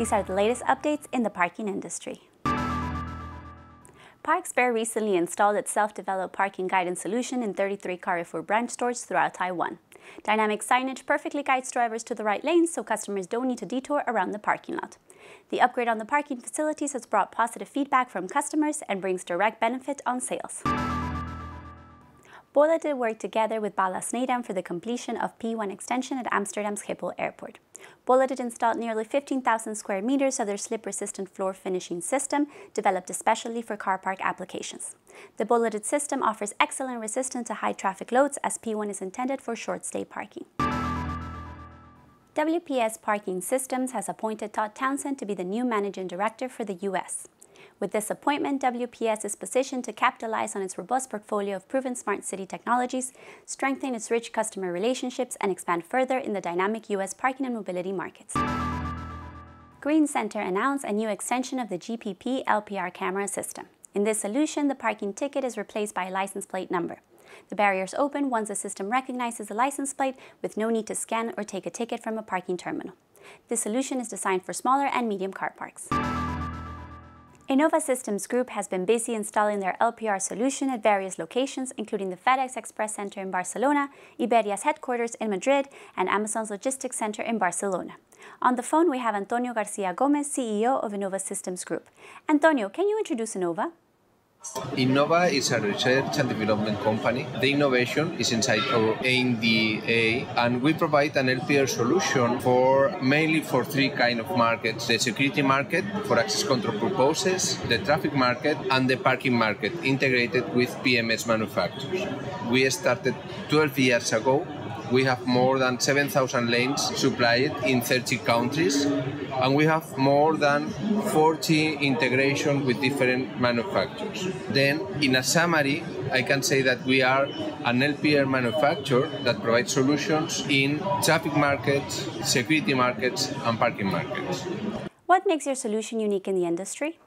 These are the latest updates in the parking industry. Parkxper recently installed its self-developed parking guidance solution in 33 Carrefour branch stores throughout Taiwan. Dynamic signage perfectly guides drivers to the right lanes so customers don't need to detour around the parking lot. The upgrade on the parking facilities has brought positive feedback from customers and brings direct benefit on sales. Bolidt worked together with Bala Snedam for the completion of P1 extension at Amsterdam's Schiphol airport. Bolidt installed nearly 15,000 square meters of their slip-resistant floor finishing system, developed especially for car park applications. The Bolidt system offers excellent resistance to high traffic loads as P1 is intended for short-stay parking. WPS Parking Systems has appointed Todd Townsend to be the new managing director for the U.S. With this appointment, WPS is positioned to capitalize on its robust portfolio of proven smart city technologies, strengthen its rich customer relationships, and expand further in the dynamic U.S. parking and mobility markets. Green Center announced a new extension of the GPP LPR camera system. In this solution, the parking ticket is replaced by a license plate number. The barriers open once the system recognizes the license plate with no need to scan or take a ticket from a parking terminal. This solution is designed for smaller and medium car parks. Innova Systems Group has been busy installing their LPR solution at various locations, including the FedEx Express Center in Barcelona, Iberia's headquarters in Madrid, and Amazon's Logistics Center in Barcelona. On the phone, we have Antonio Garcia Gomez, CEO of Innova Systems Group. Antonio, can you introduce Innova? Innova is a research and development company. The innovation is inside our NDA, and we provide an LPR solution mainly for three kinds of markets: the security market for access control purposes, the traffic market, and the parking market, integrated with PMS manufacturers. We started 12 years ago. We have more than 7,000 lanes supplied in 30 countries, and we have more than 40 integrations with different manufacturers. Then, in a summary, I can say that we are an LPR manufacturer that provides solutions in traffic markets, security markets, and parking markets. What makes your solution unique in the industry?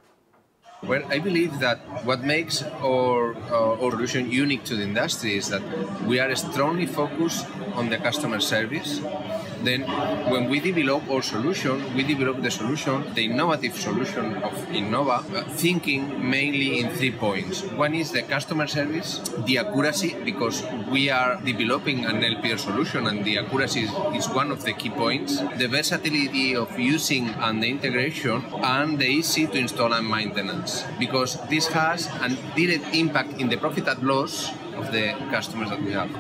Well, I believe that what makes our solution unique to the industry is that we are strongly focused on the customer service. Then, when we develop our solution, we develop the innovative solution of Innova, thinking mainly in 3 points. One is the customer service, the accuracy, because we are developing an LPR solution and the accuracy is one of the key points, the versatility of using and the integration, and the easy to install and maintenance, because this has a direct impact in the profit and loss of the customers that we have.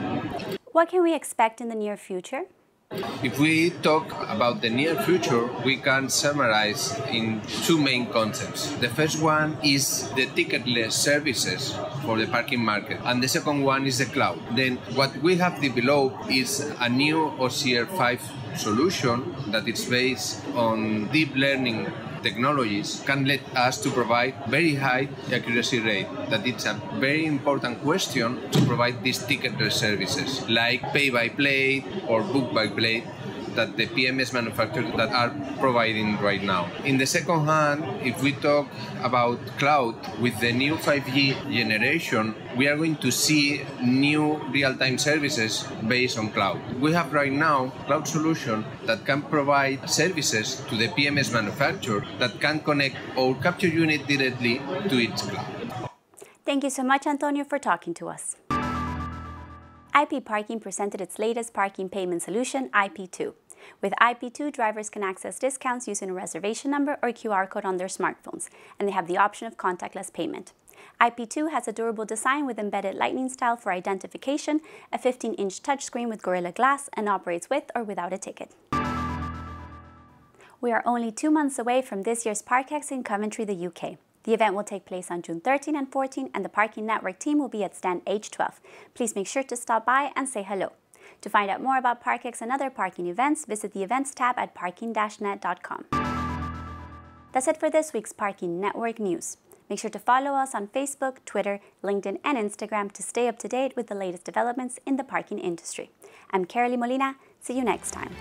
What can we expect in the near future? If we talk about the near future, we can summarize in 2 main concepts. The first one is the ticketless services for the parking market, and the second one is the cloud. Then what we have developed is a new OCR 5 solution that is based on deep learning technologies, can let us to provide very high accuracy rate. That it's a very important question to provide these ticketless services like pay by plate or book by plate that the PMS manufacturers that are providing right now. In the second hand, if we talk about cloud, with the new 5G generation, we are going to see new real-time services based on cloud. We have right now cloud solution that can provide services to the PMS manufacturer that can connect our capture unit directly to its cloud. Thank you so much, Antonio, for talking to us. IP Parking presented its latest parking payment solution, IP2. With IP2, drivers can access discounts using a reservation number or QR code on their smartphones, and they have the option of contactless payment. IP2 has a durable design with embedded lightning style for identification, a 15-inch touchscreen with Gorilla Glass, and operates with or without a ticket. We are only 2 months away from this year's Parkex in Coventry, the UK. The event will take place on June 13 and 14, and the Parking Network team will be at stand H12. Please make sure to stop by and say hello. To find out more about Parkex and other parking events, visit the Events tab at parking-net.com. That's it for this week's Parking Network news. Make sure to follow us on Facebook, Twitter, LinkedIn, and Instagram to stay up to date with the latest developments in the parking industry. I'm Carolee Molina. See you next time.